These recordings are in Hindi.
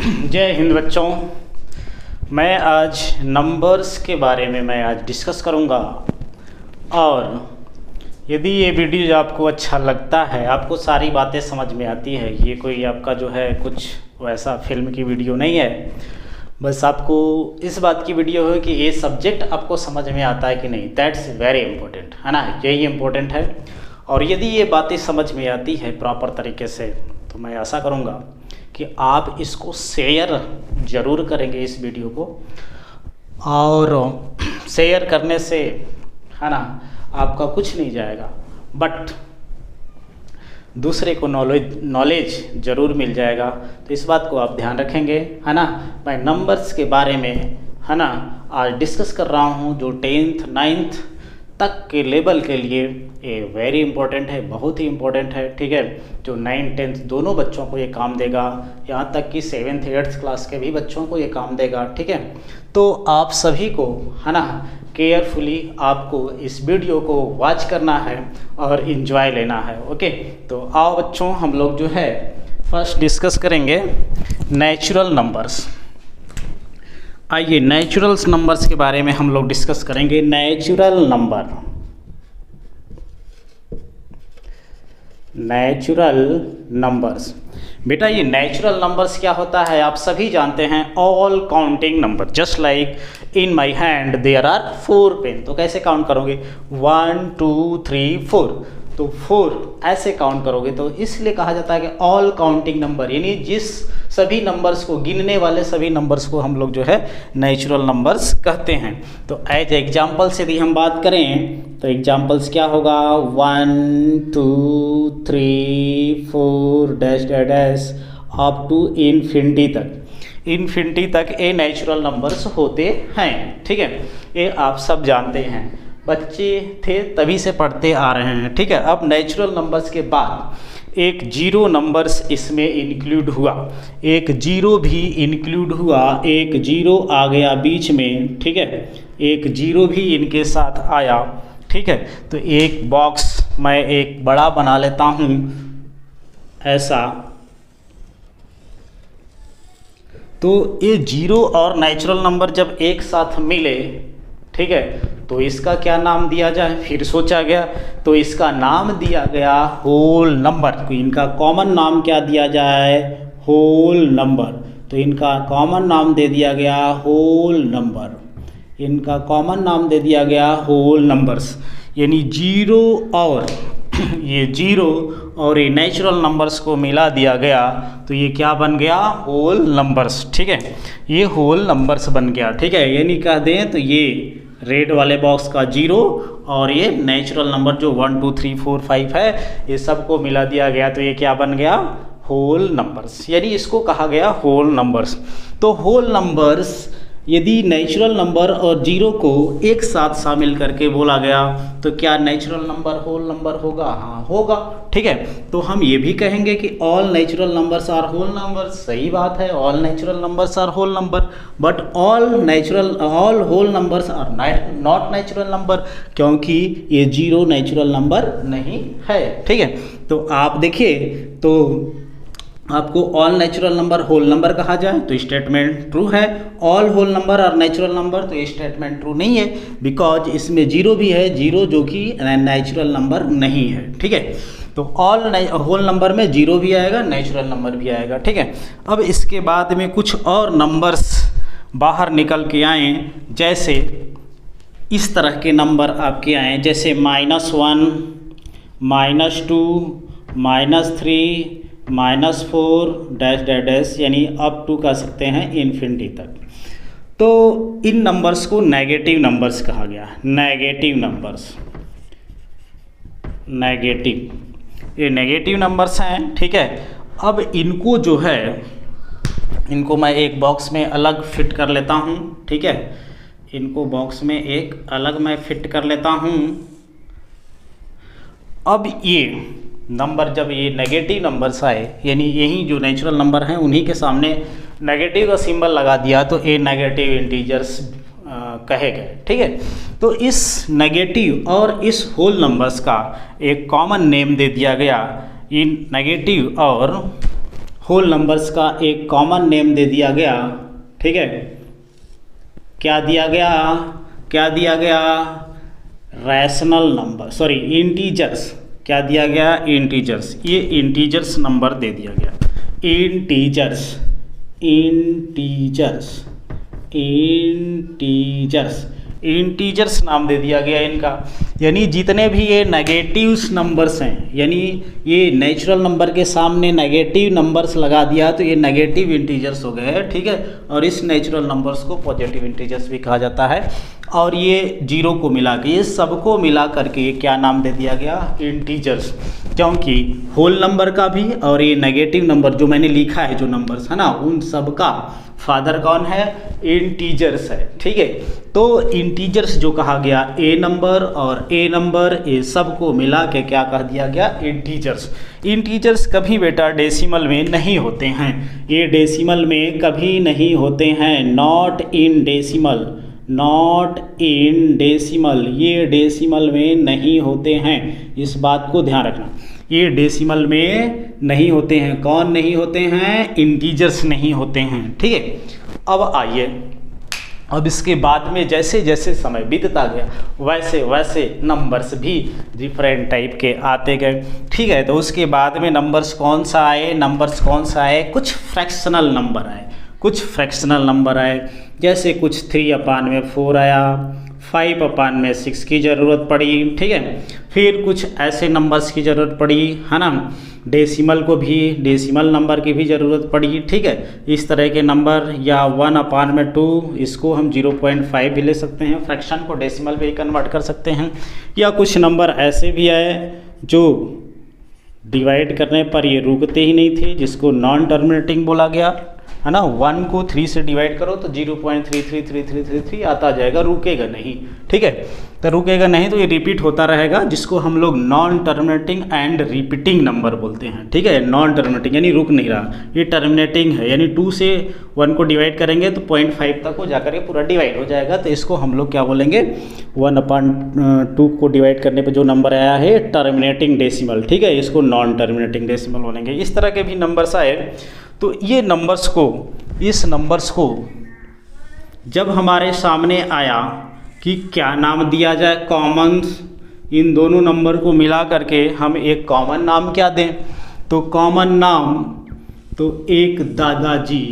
जय हिंद बच्चों। मैं आज नंबर्स के बारे में आज डिस्कस करूंगा। और यदि ये वीडियो आपको अच्छा लगता है, आपको सारी बातें समझ में आती है, ये कोई आपका जो है कुछ वैसा फिल्म की वीडियो नहीं है, बस आपको इस बात की वीडियो है कि ये सब्जेक्ट आपको समझ में आता है कि नहीं। दैट्स वेरी इम्पोर्टेंट है ना, यही इम्पोर्टेंट है। और यदि ये बातें समझ में आती है प्रॉपर तरीके से, तो मैं आशा करूँगा कि आप इसको शेयर ज़रूर करेंगे इस वीडियो को। और शेयर करने से है ना आपका कुछ नहीं जाएगा, बट दूसरे को नॉलेज ज़रूर मिल जाएगा। तो इस बात को आप ध्यान रखेंगे है ना। मैं नंबर्स के बारे में है ना आज डिस्कस कर रहा हूँ, जो 10th 9th तक के लेवल के लिए ये वेरी इंपॉर्टेंट है, बहुत ही इम्पोर्टेंट है। ठीक है, जो 9th 10th दोनों बच्चों को ये काम देगा, यहाँ तक कि 7th 8th क्लास के भी बच्चों को ये काम देगा। ठीक है, तो आप सभी को है ना केयरफुली आपको इस वीडियो को वॉच करना है और इन्जॉय लेना है। ओके, तो आओ बच्चों, हम लोग जो है फर्स्ट डिस्कस करेंगे नेचुरल नंबर्स। आइए नेचुरल्स नंबर्स के बारे में हम लोग डिस्कस करेंगे। नेचुरल नंबर्स बेटा, ये नेचुरल नंबर्स क्या होता है आप सभी जानते हैं। All counting number, just like in my hand there are 4 pen. तो कैसे काउंट करोगे? 1 2 3 4, तो 4 ऐसे काउंट करोगे। तो इसलिए कहा जाता है कि ऑल काउंटिंग नंबर, यानी जिस सभी नंबर्स को गिनने वाले सभी नंबर्स को हम लोग जो है नेचुरल नंबर्स कहते हैं। तो एज एग्जाम्पल्स यदि हम बात करें तो एग्जाम्पल्स क्या होगा? 1 2 3 4 dash dash dash up to infinity तक ये नेचुरल नंबर्स होते हैं। ठीक है, ये आप सब जानते हैं, बच्चे थे तभी से पढ़ते आ रहे हैं। ठीक है, अब नेचुरल नंबर्स के बाद एक जीरो नंबर्स इसमें इंक्लूड हुआ, एक जीरो भी इंक्लूड हुआ, एक जीरो आ गया बीच में। ठीक है, एक जीरो भी इनके साथ आया। ठीक है, तो एक बॉक्स मैं एक बड़ा बना लेता हूँ ऐसा। तो ये जीरो और नेचुरल नंबर जब एक साथ मिले, ठीक है, तो इसका क्या नाम दिया जाए? फिर सोचा गया, तो इसका नाम दिया गया होल नंबर। तो इनका कॉमन नाम क्या दिया जाए? Whole number. तो इनका कॉमन नाम दे दिया गया होल नंबर, इनका कॉमन नाम दे दिया गया होल नंबर्स। यानी जीरो और ये जीरो और ये नेचुरल नंबर्स को मिला दिया गया, तो ये क्या बन गया? Whole numbers. ठीक है, ये होल नंबर्स बन गया। ठीक है, यानी कह दें तो ये रेड वाले बॉक्स का जीरो और ये नेचुरल नंबर जो 1 2 3 4 5 है, ये सबको मिला दिया गया, तो ये क्या बन गया? Whole numbers. यानी इसको कहा गया होल नंबर्स। तो होल नंबर्स यदि नेचुरल नंबर और जीरो को एक साथ शामिल करके बोला गया, तो क्या नेचुरल नंबर होल नंबर होगा? हाँ होगा। ठीक है, तो हम ये भी कहेंगे कि all natural numbers are whole number. सही बात है, all natural numbers are whole number, but all whole numbers are not natural number, क्योंकि ये जीरो नेचुरल नंबर नहीं है। ठीक है, तो आप देखिए, तो आपको all natural number whole number कहा जाए तो स्टेटमेंट ट्रू है, ऑल होल नंबर और नेचुरल नंबर तो स्टेटमेंट ट्रू नहीं है, बिकॉज इसमें जीरो भी है, जीरो जो कि नेचुरल नंबर नहीं है। ठीक है, तो ऑल होल नंबर में जीरो भी आएगा, नेचुरल नंबर भी आएगा। ठीक है, अब इसके बाद में कुछ और नंबर्स बाहर निकल के आए, जैसे इस तरह के नंबर आपके आए, जैसे -1 -2 -3 -4 डैश डैश डैश, यानी अप टू कह सकते हैं इन्फिनिटी तक। तो इन नंबर्स को नेगेटिव नंबर्स कहा गया। नेगेटिव नंबर्स, ये नेगेटिव नंबर्स हैं। ठीक है, अब इनको जो है, इनको मैं एक बॉक्स में अलग फिट कर लेता हूँ। ठीक है, इनको बॉक्स में एक अलग मैं फिट कर लेता हूँ। अब ये नंबर जब ये नेगेटिव नंबर्स आए, यानी यही जो नेचुरल नंबर हैं उन्हीं के सामने नेगेटिव का सिंबल लगा दिया, तो ये नेगेटिव इंटीजर्स कहे गए। ठीक है, तो इस नेगेटिव और इस होल नंबर्स का एक कॉमन नेम दे दिया गया। इन नेगेटिव और होल नंबर्स का एक कॉमन नेम दे दिया गया, ठीक है। क्या दिया गया, क्या दिया गया, रैशनल नंबर, सॉरी इंटीजर्स, क्या दिया गया, इंटीजर्स। ये इंटीजर्स नंबर दे दिया गया, इंटीजर्स, इंटीजर्स, इंटीजर्स, इंटीजर्स नाम दे दिया गया इनका। यानी जितने भी ये नेगेटिव्स नंबर्स हैं, यानी ये नेचुरल नंबर के सामने नेगेटिव नंबर्स लगा दिया तो ये नेगेटिव इंटीजर्स हो गए, ठीक है। और इस नेचुरल नंबर्स को पॉजिटिव इंटीजर्स भी कहा जाता है। और ये जीरो को मिला के, ये सबको मिला करके ये क्या नाम दे दिया गया, इंटीजर्स। क्योंकि होल नंबर का भी और ये नेगेटिव नंबर जो मैंने लिखा है जो नंबर्स है ना, उन सब का फादर कौन है, इंटीजर्स है, ठीक है। तो इंटीजर्स जो कहा गया, ए नंबर और ए नंबर, ये सब को मिला के क्या कह दिया गया, इंटीजर्स। इंटीजर्स कभी बेटा डेसिमल में नहीं होते हैं, ये डेसिमल में कभी नहीं होते हैं, not in decimal, not in decimal, ये डेसिमल में नहीं होते हैं, इस बात को ध्यान रखना। ये डेसिमल में नहीं होते हैं, कौन नहीं होते हैं, इंटीजर्स नहीं होते हैं, ठीक है। अब आइए, अब इसके बाद में जैसे जैसे समय बीतता गया वैसे वैसे नंबर्स भी डिफरेंट टाइप के आते गए, ठीक है। तो उसके बाद में नंबर्स कौन सा आए, नंबर्स कौन सा आए, कुछ फ्रैक्शनल नंबर आए, कुछ फ्रैक्शनल नंबर आए। जैसे कुछ 3/4 आया, 5/6 की ज़रूरत पड़ी, ठीक है। फिर कुछ ऐसे नंबर्स की ज़रूरत पड़ी, है ना, डेसिमल को भी, डेसिमल नंबर की भी ज़रूरत पड़ी, ठीक है। इस तरह के नंबर, या 1/2, इसको हम 0.5 भी ले सकते हैं, फ्रैक्शन को डेसिमल भी कन्वर्ट कर सकते हैं। या कुछ नंबर ऐसे भी आए जो डिवाइड करने पर ये रुकते ही नहीं थे, जिसको नॉन टर्मिनेटिंग बोला गया, है ना। 1 को 3 से डिवाइड करो तो 0.333333 आता जाएगा, रुकेगा नहीं, ठीक है। तो रुकेगा नहीं तो ये रिपीट होता रहेगा, जिसको हम लोग non terminating and repeating number बोलते हैं, ठीक है। नॉन टर्मिनेटिंग यानी रुक नहीं रहा, ये टर्मिनेटिंग है, यानी 2 से 1 को डिवाइड करेंगे तो 0.5 तक हो जाकर के पूरा डिवाइड हो जाएगा, तो इसको हम लोग क्या बोलेंगे, 1/2 को डिवाइड करने पर जो नंबर आया है टर्मिनेटिंग डेसिमल, ठीक है, इसको नॉन टर्मिनेटिंग डेसिमल बोलेंगे। इस तरह के भी नंबर्स आए। तो ये नंबर्स को, इस नंबर्स को जब हमारे सामने आया कि क्या नाम दिया जाए, कॉमन्स, इन दोनों नंबर को मिला करके हम एक कॉमन नाम क्या दें, तो कॉमन नाम, तो एक दादाजी,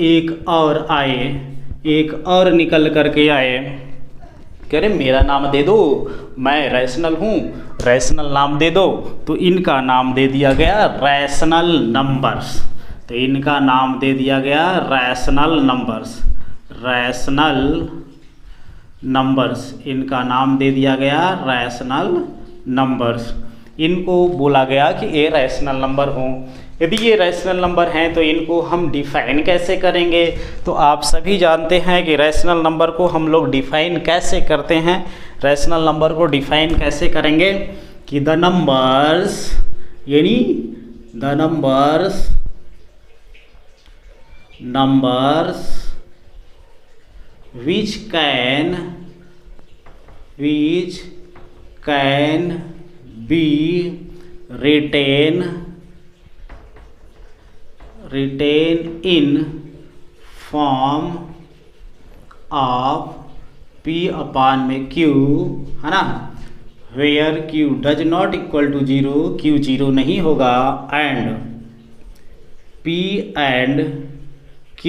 एक और आए, एक और निकल करके आए, कह रहे मेरा नाम दे दो, मैं रैशनल हूँ, रैशनल नाम दे दो, तो इनका नाम दे दिया गया रैशनल नंबर्स। तो इनका नाम दे दिया गया रैशनल नंबर्स, रैशनल नंबर्स, इनका नाम दे दिया गया रैशनल नंबर्स। इनको बोला गया कि ये रैशनल नंबर हों। यदि ये रैशनल नंबर हैं तो इनको हम डिफ़ाइन कैसे करेंगे, तो आप सभी जानते हैं कि रैशनल नंबर को हम लोग डिफ़ाइन कैसे करते हैं। रैशनल नंबर को डिफ़ाइन कैसे करेंगे कि द नंबर्स, यानी the numbers, numbers which can be written in form of P/Q, है ना, where Q does not equal to 0, Q 0 नहीं होगा, and P and Q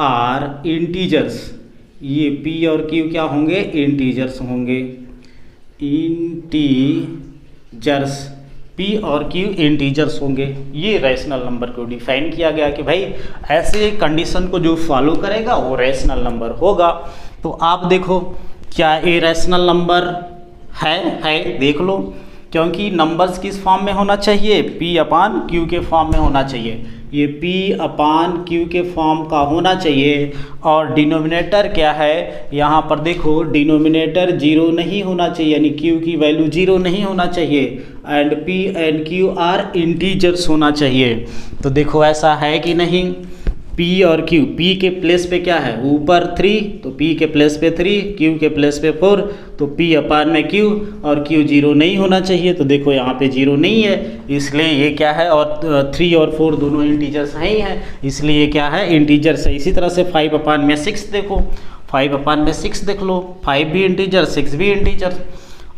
are integers, ये P और Q क्या होंगे, इंटीजर्स होंगे, इंटीजर्स, P और Q इंटीजर्स होंगे। ये रैशनल नंबर को डिफाइन किया गया कि भाई ऐसे कंडीशन को जो फॉलो करेगा वो रैशनल नंबर होगा। तो आप देखो क्या ये रैशनल नंबर है, देख लो, क्योंकि नंबर्स किस फॉर्म में होना चाहिए, P/Q के फॉर्म में होना चाहिए, ये P/Q के फॉर्म का होना चाहिए। और डिनोमिनेटर क्या है, यहाँ पर देखो डिनोमिनेटर 0 नहीं होना चाहिए, यानी Q की वैल्यू 0 नहीं होना चाहिए, and P and Q are integers होना चाहिए। तो देखो ऐसा है कि नहीं, P और Q, P के प्लेस पे क्या है ऊपर 3, तो P के प्लेस पे 3, Q के प्लेस पे 4, तो P अपान में Q, और Q 0 नहीं होना चाहिए, तो देखो यहाँ पे 0 नहीं है, इसलिए ये क्या है, और 3 और 4 दोनों इंटीजर्स हैं ही हैं, इसलिए ये क्या है इंटीजर्स है। इसी तरह से 5 अपान में 6 देखो, 5 अपान में 6 देख लो, 5 भी इंटीजर 6 भी इंटीजर,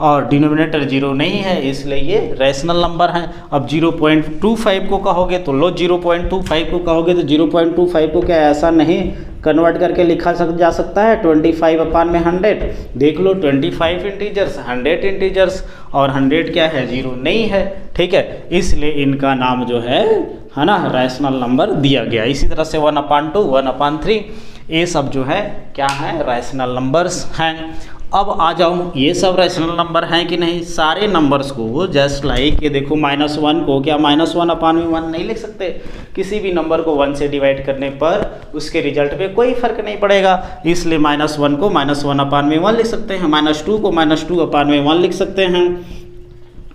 और डिनोमिनेटर 0 नहीं है, इसलिए ये रैशनल नंबर है। अब 0.25 को कहोगे तो लो, 0.25 को कहोगे तो 0.25 को क्या ऐसा नहीं कन्वर्ट करके लिखा जा सकता है 25 अपान में 100। देख लो 25 इंटीजर्स, 100 इंटीजर्स, और 100 क्या है 0 नहीं है, ठीक है, इसलिए इनका नाम जो है ना रैशनल नंबर दिया गया। इसी तरह से 1/2, 1/3 ये सब जो है क्या है रैशनल नंबर्स हैं। अब आ जाओ, ये सब रैशनल नंबर हैं कि नहीं, सारे नंबर्स को जस्ट लाइक ये देखो -1 को क्या -1 अपान में 1 नहीं लिख सकते, किसी भी नंबर को 1 से डिवाइड करने पर उसके रिजल्ट पे कोई फर्क नहीं पड़ेगा, इसलिए -1 को -1 अपान में 1 लिख सकते हैं, -2 को -2 अपान में 1 लिख सकते हैं।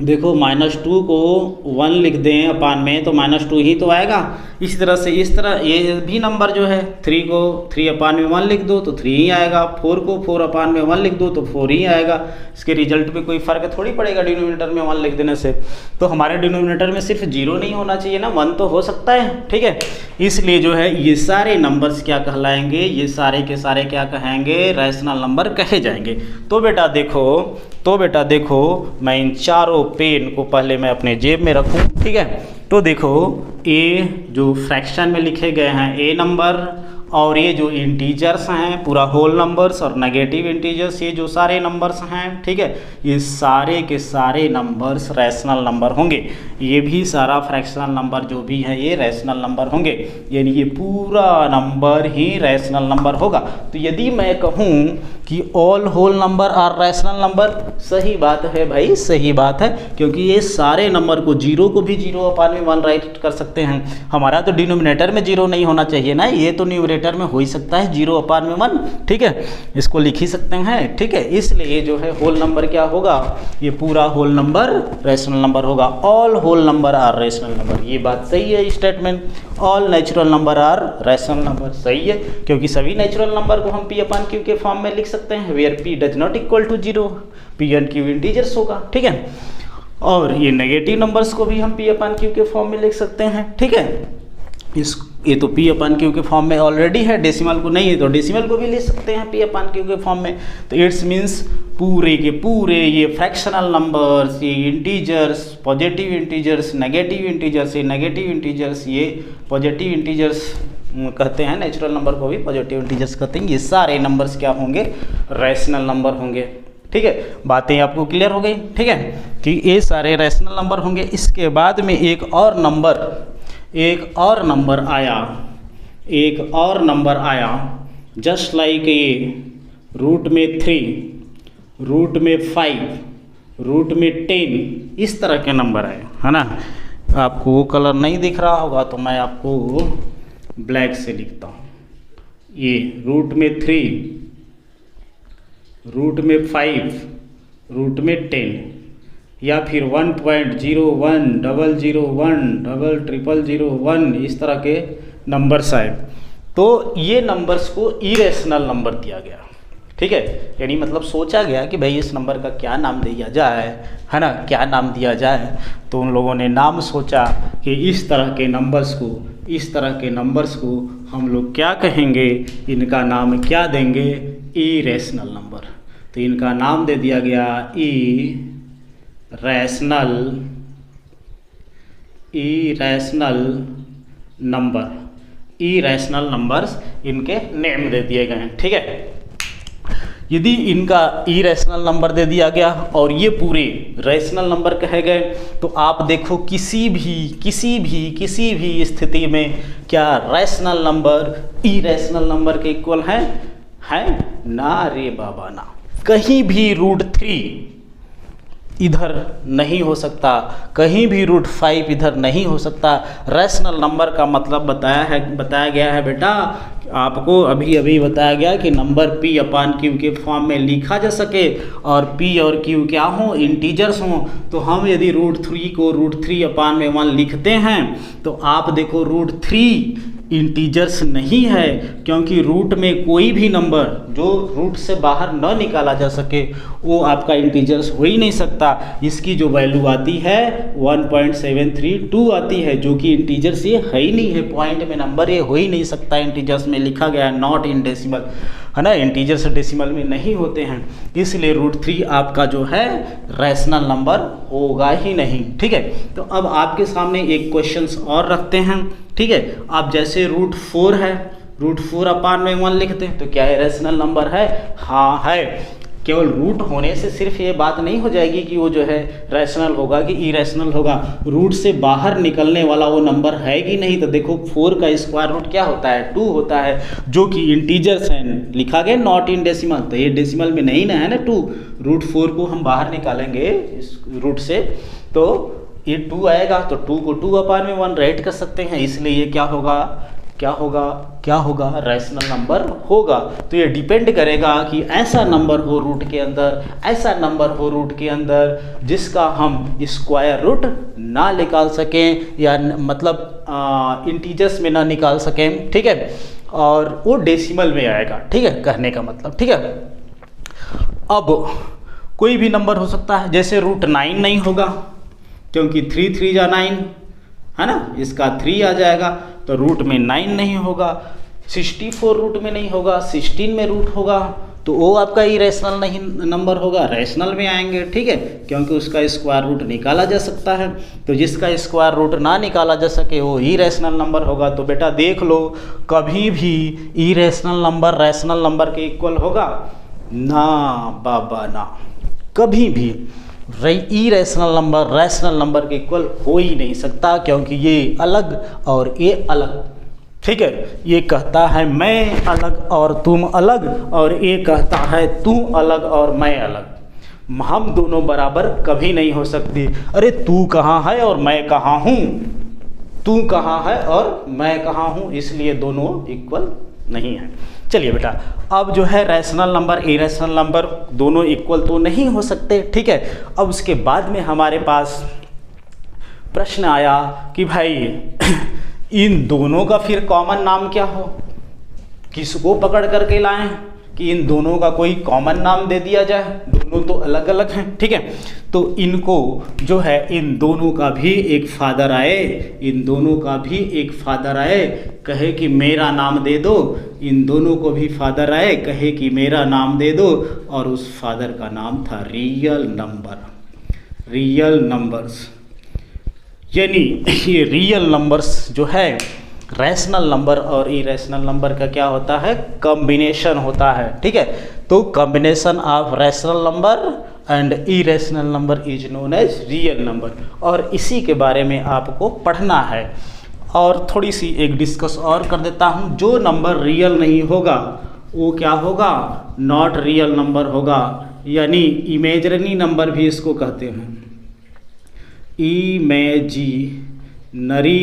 देखो -2 को 1 लिख दें अपान में तो -2 ही तो आएगा। इसी तरह से इस तरह ये भी नंबर जो है 3 को 3 अपान में 1 लिख दो तो 3 ही आएगा, 4 को 4 अपान में 1 लिख दो तो 4 ही आएगा, इसके रिजल्ट पे कोई फ़र्क थोड़ी पड़ेगा डिनोमिनेटर में 1 लिख देने से। तो हमारे डिनोमिनेटर में सिर्फ 0 नहीं होना चाहिए ना, 1 तो हो सकता है, ठीक है, इसलिए जो है ये सारे नंबर्स क्या कहलाएंगे, ये सारे के सारे क्या कहेंगे रैशनल नंबर कहे जाएंगे। तो बेटा देखो मैं इन चारों पेन को पहले मैं अपने जेब में रखूं, ठीक है, तो देखो ये जो फ्रैक्शन में लिखे गए हैं ए नंबर, और ये जो इंटीजर्स हैं पूरा होल नंबर्स और नेगेटिव इंटीजर्स, ये जो सारे नंबर्स हैं, ठीक है, ये सारे के सारे नंबर्स रैशनल नंबर होंगे। ये भी सारा फ्रैक्शनल नंबर जो भी है ये रैशनल नंबर होंगे, यानी ये पूरा नंबर ही रैशनल नंबर होगा। तो यदि मैं कहूँ कि all whole number are rational number, सही बात है भाई, सही बात है, क्योंकि ये सारे नंबर को 0 को भी 0 अपान में 1 राइट कर सकते हैं। हमारा तो डिनोमिनेटर में 0 नहीं होना चाहिए ना, ये तो न्यूमरेटर में हो ही सकता है 0 अपान में 1, ठीक है, इसको लिख ही सकते हैं, ठीक है, इसलिए ये जो है होल नंबर क्या होगा, ये पूरा होल नंबर रैशनल नंबर होगा। All whole number are rational number, ये बात सही है statement. All natural number are rational number, सही है, क्योंकि सभी नेचुरल नंबर को हम P अपान Q के फॉर्म में लिख सकते हैं, where P does not equal to 0, P and Q integers होगा, ठीक है, और ये नेगेटिव नंबर्स को भी हम P अपान Q के फॉर्म में लिख सकते हैं, ठीक है। ये तो P अपान Q के फॉर्म में ऑलरेडी है, डेसिमल को नहीं है तो डेसिमल को भी ले सकते हैं P अपान Q के फॉर्म में। तो इट्स मीन्स पूरे के पूरे ये फ्रैक्शनल नंबर्स, ये integers, positive integers, negative integers, ये नेगेटिव इंटीजर्स, ये पॉजिटिव इंटीजर्स कहते हैं, नेचुरल नंबर को भी पॉजिटिव इंटीजर्स कहते हैं, ये सारे नंबर्स क्या होंगे रैशनल नंबर होंगे, ठीक है। बातें आपको क्लियर हो गई, ठीक है, कि ये सारे रैशनल नंबर होंगे। इसके बाद में एक और नंबर आया जस्ट लाइक ये रूट में 3, रूट में 5, रूट में 10, इस तरह के नंबर आए, है ना। आपको वो कलर नहीं दिख रहा होगा तो मैं आपको ब्लैक से लिखता हूँ। ये रूट में 3, रूट में 5, रूट में 10, या फिर 1.01, 001, 00001, इस तरह के नंबर्स आए, तो ये नंबर्स को इरेशनल नंबर दिया गया, ठीक है। यानी मतलब सोचा गया कि भाई इस नंबर का क्या नाम दिया जाए, है ना, क्या नाम दिया जाए, तो उन लोगों ने नाम सोचा कि इस तरह के नंबर्स को हम लोग क्या कहेंगे, इनका नाम क्या देंगे, इरेशनल नंबर। तो इनका नाम दे दिया गया इरेशनल नंबर्स इनके नेम दे दिए गए हैं, ठीक है। यदि इनका इरेशनल नंबर दे दिया गया और ये पूरे रैशनल नंबर कहे गए, तो आप देखो किसी भी स्थिति में क्या रैशनल नंबर इरेशनल नंबर के इक्वल है ना रे बाबा ना। कहीं भी √3 इधर नहीं हो सकता, कहीं भी √5 इधर नहीं हो सकता। रैशनल नंबर का मतलब बताया गया है बेटा, आपको अभी बताया गया कि नंबर P अपान Q के फॉर्म में लिखा जा सके और P और Q क्या हो, इंटीजर्स हों। तो हम यदि √3 को √3 अपान में 1 लिखते हैं तो आप देखो √3 इंटीजर्स नहीं है, क्योंकि रूट में कोई भी नंबर जो रूट से बाहर न निकाला जा सके वो आपका इंटीजर्स हो ही नहीं सकता। इसकी जो वैल्यू आती है 1.732 आती है, जो कि इंटीजर्स ये है ही नहीं है, पॉइंट में नंबर ये हो ही नहीं सकता। इंटीजर्स में लिखा गया है नॉट इन डेसिमल, है ना, इंटीजर्स डेसिमल में नहीं होते हैं, इसलिए √3 आपका जो है रैशनल नंबर होगा ही नहीं। ठीक है, तो अब आपके सामने एक क्वेश्चंस और रखते हैं। ठीक है, आप जैसे √4 है, √4/1 लिखते हैं तो क्या है, रैशनल नंबर है? हाँ है। केवल रूट होने से सिर्फ ये बात नहीं हो जाएगी कि वो जो है रैशनल होगा कि इरेशनल होगा, रूट से बाहर निकलने वाला वो नंबर है कि नहीं। तो देखो 4 का स्क्वायर रूट क्या होता है, 2 होता है, जो कि इंटीजर्स हैं, लिखा गया नॉट इन डेसिमल, तो ये डेसिमल में नहीं ना है ना 2। √4 को हम बाहर निकालेंगे इस रूट से तो ये 2 आएगा, तो 2 को 2/1 राइट कर सकते हैं, इसलिए ये क्या होगा, क्या होगा, रैशनल नंबर होगा। तो ये डिपेंड करेगा कि ऐसा नंबर हो रूट के अंदर, ऐसा नंबर हो रूट के अंदर जिसका हम स्क्वायर रूट ना निकाल सकें, या मतलब इंटीजर्स में ना निकाल सकें। ठीक है, और वो डेसिमल में आएगा। ठीक है, कहने का मतलब। ठीक है, अब कोई भी नंबर हो सकता है, जैसे √9 नहीं होगा क्योंकि 3 3 जा 9 है ना, इसका 3 आ जाएगा, तो रूट में 9 नहीं होगा। 64 रूट में नहीं होगा, 16 में रूट होगा, तो वो आपका इरेशनल नहीं नंबर होगा, रैशनल में आएंगे। ठीक है, क्योंकि उसका स्क्वायर रूट निकाला जा सकता है, तो जिसका स्क्वायर रूट ना निकाला जा सके वो इरेशनल नंबर होगा। तो बेटा देख लो, कभी भी इरेशनल नंबर रैशनल नंबर के इक्वल होगा ना बाबा ना, कभी भी इरेशनल नंबर रैशनल नंबर के इक्वल हो ही नहीं सकता, क्योंकि ये अलग और ये अलग। ठीक है, ये कहता है मैं अलग और तुम अलग, और ये कहता है तू अलग और मैं अलग। हम दोनों बराबर कभी नहीं हो सकते। अरे तू कहाँ है और मैं कहाँ हूँ, तू कहाँ है और मैं कहाँ हूँ, इसलिए दोनों इक्वल नहीं है। चलिए बेटा, अब जो है रैशनल नंबर इरेशनल नंबर दोनों इक्वल तो नहीं हो सकते। ठीक है, अब उसके बाद में हमारे पास प्रश्न आया कि भाई इन दोनों का फिर कॉमन नाम क्या हो, किसको पकड़ करके लाएं कि इन दोनों का कोई कॉमन नाम दे दिया जाए, दोनों तो अलग अलग हैं। ठीक है, तो इनको जो है इन दोनों का भी एक फादर आए, इन दोनों का भी एक फादर आए, कहे कि मेरा नाम दे दो, इन दोनों को भी फादर आए, कहे कि मेरा नाम दे दो, और उस फादर का नाम था रियल नंबर, रियल नंबर्स। यानी ये रियल नंबर्स जो है रैशनल नंबर और इरेशनल नंबर का क्या होता है, कॉम्बिनेशन होता है। ठीक है, तो combination of rational number and irrational number is known as real number, और इसी के बारे में आपको पढ़ना है। और थोड़ी सी एक डिस्कस और कर देता हूँ, जो नंबर रियल नहीं होगा वो क्या होगा, नॉट रियल नंबर होगा, यानी इमेजिनरी नंबर भी इसको कहते हैं, इमेजिनरी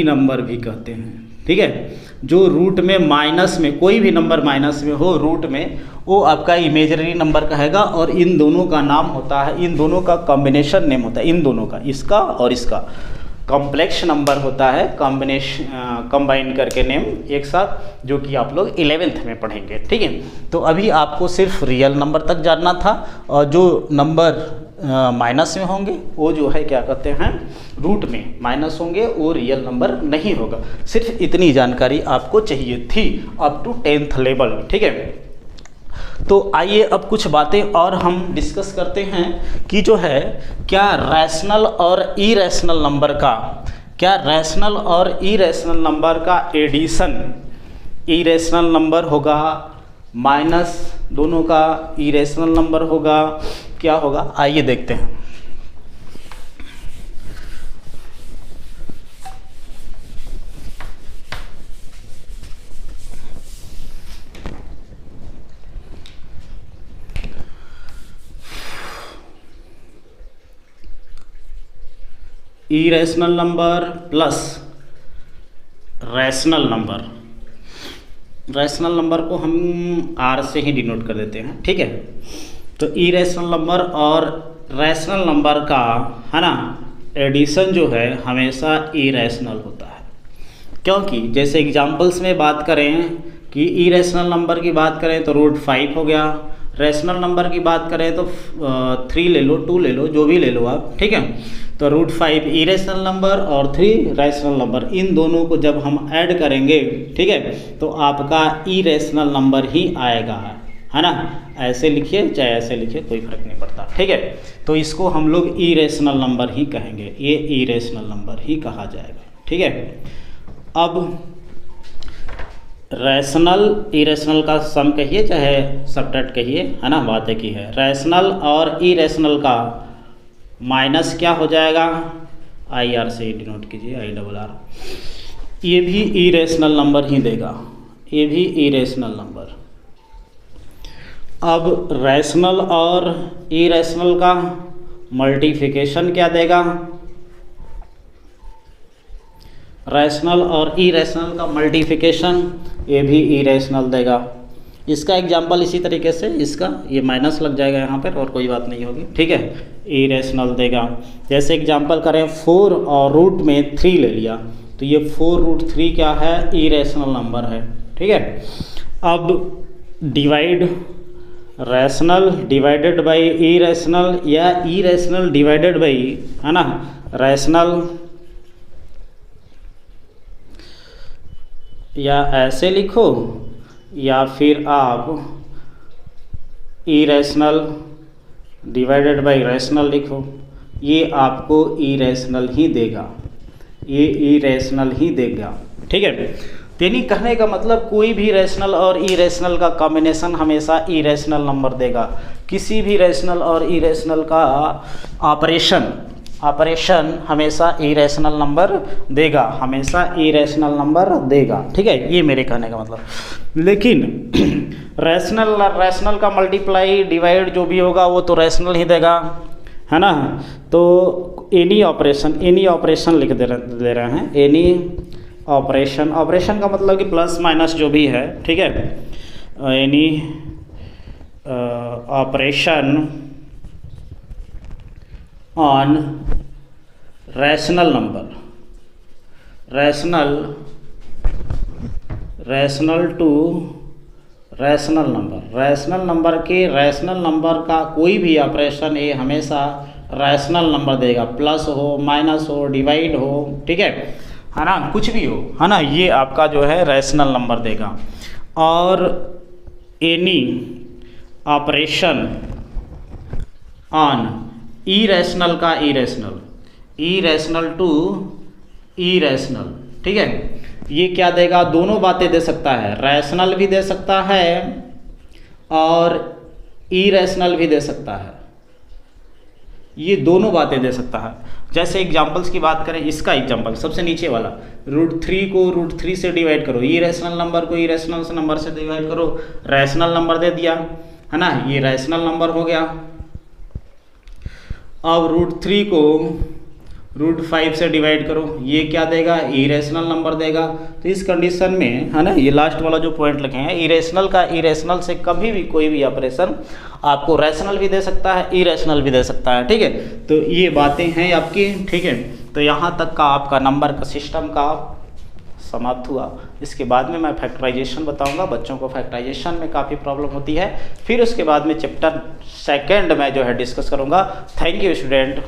नंबर भी कहते हैं। ठीक है, जो रूट में माइनस में, कोई भी नंबर माइनस में हो रूट में, वो आपका इमेजिनरी नंबर कहेगा, और इन दोनों का नाम होता है, इन दोनों का कॉम्बिनेशन नेम होता है, इन दोनों का, इसका और इसका कॉम्प्लेक्स नंबर होता है, कॉम्बिनेशन कंबाइन करके नेम एक साथ, जो कि आप लोग 11th में पढ़ेंगे। ठीक है, तो अभी आपको सिर्फ रियल नंबर तक जानना था, और जो नंबर माइनस में होंगे वो जो है क्या कहते हैं, रूट में माइनस होंगे, वो रियल नंबर नहीं होगा। सिर्फ इतनी जानकारी आपको चाहिए थी अप टू 10th लेवल। ठीक है, तो आइए अब कुछ बातें और हम डिस्कस करते हैं कि जो है क्या रैशनल और इरेशनल नंबर का, क्या रैशनल और इरेशनल नंबर का एडिशन इरेशनल नंबर होगा, माइनस दोनों का इरेशनल नंबर होगा, क्या होगा, आइए देखते हैं। Irrational number plus rational number, rational number को हम आर से ही डिनोट कर देते हैं। ठीक है, तो इरेशनल नंबर और रैशनल नंबर का है ना एडिशन जो है हमेशा इरेशनल होता है, क्योंकि जैसे एग्जाम्पल्स में बात करें कि इरेशनल नंबर की बात करें तो √5 हो गया, रैशनल नंबर की बात करें तो 3 ले लो, 2 ले लो, जो भी ले लो आप, ठीक है। तो √5 इरेशनल नंबर और 3 रैशनल नंबर, इन दोनों को जब हम ऐड करेंगे, ठीक है, तो आपका इरेशनल नंबर ही आएगा, है ना। ऐसे लिखिए चाहे ऐसे लिखिए, कोई फर्क नहीं पड़ता, ठीक है। तो इसको हम लोग इरेशनल नंबर ही कहेंगे, ये इरेशनल नंबर ही कहा जाएगा, ठीक है। अब रैशनल इरेशनल का सम कहिए चाहे सबट्रैक्ट कहिए, है ना, बात एक ही है। रैशनल और इरेशनल का माइनस क्या हो जाएगा, IR से डिनोट कीजिए, IRR। ये भी इरेशनल नंबर ही देगा, ये भी इरेशनल नंबर। अब रैशनल और इरेशनल का मल्टीप्लिकेशन क्या देगा, रैशनल और इरेशनल का मल्टीप्लिकेशन ये भी इरेशनल देगा। इसका एग्जाम्पल इसी तरीके से, इसका ये माइनस लग जाएगा यहाँ पर और कोई बात नहीं होगी, ठीक है, इरेशनल देगा। जैसे एग्जाम्पल करें 4 और रूट में 3 ले लिया, तो ये 4√3 क्या है, इरेशनल नंबर है, ठीक है। अब divide rational divided by irrational या इरेशनल डिवाइडेड बाई, है ना, रैशनल, या ऐसे लिखो या फिर आप इरेशनल डिवाइडेड बाई रैशनल लिखो, ये आपको इरेशनल ही देगा, ये इरेशनल ही देगा, ठीक है। यानी कहने का मतलब कोई भी रैशनल और इरेशनल का कॉम्बिनेशन हमेशा इरेशनल नंबर देगा। किसी भी रैशनल और इरेशनल का ऑपरेशन हमेशा इरेशनल नंबर देगा, हमेशा इरेशनल नंबर देगा, ठीक है, ये मेरे कहने का मतलब। लेकिन रैशनल का मल्टीप्लाई डिवाइड जो भी होगा वो तो रैशनल ही देगा, है ना। तो एनी ऑपरेशन लिख दे रहे हैं, एनी ऑपरेशन का मतलब कि प्लस माइनस जो भी है, ठीक है, any operation on rational number, rational to rational number के रैशनल नंबर का कोई भी ऑपरेशन ये हमेशा रैशनल नंबर देगा, प्लस हो, माइनस हो, डिवाइड हो, ठीक है ना, कुछ भी हो, है ना, ये आपका जो है रैशनल नंबर देगा। और एनी ऑपरेशन ऑन इरेशनल का इरेशनल टू इरेशनल, ठीक है, ये क्या देगा, दोनों बातें दे सकता है, रैशनल भी दे सकता है और इरेशनल भी दे सकता है, ये दोनों बातें दे सकता है। जैसे एग्जांपल्स की बात करें, इसका एग्जांपल सबसे नीचे वाला, √3 को √3 से डिवाइड करो, इरेशनल नंबर को इरेशनल नंबर से डिवाइड करो, रैशनल नंबर दे दिया, है ना, ये रैशनल नंबर हो गया। अब √3 को √5 से डिवाइड करो, ये क्या देगा, इरेशनल नंबर देगा। तो इस कंडीशन में, है ना, ये लास्ट वाला जो पॉइंट लिखे हैं, इरेशनल का इरेशनल से कभी भी कोई भी ऑपरेशन आपको रैशनल भी दे सकता है, इरेशनल भी दे सकता है, ठीक है। तो ये बातें हैं आपकी, ठीक है। तो यहाँ तक का आपका नंबर का सिस्टम का समाप्त हुआ। इसके बाद में मैं फैक्टराइजेशन बताऊंगा, बच्चों को फैक्टराइजेशन में काफ़ी प्रॉब्लम होती है। फिर उसके बाद में चैप्टर 2 में जो है डिस्कस करूंगा। Thank you student.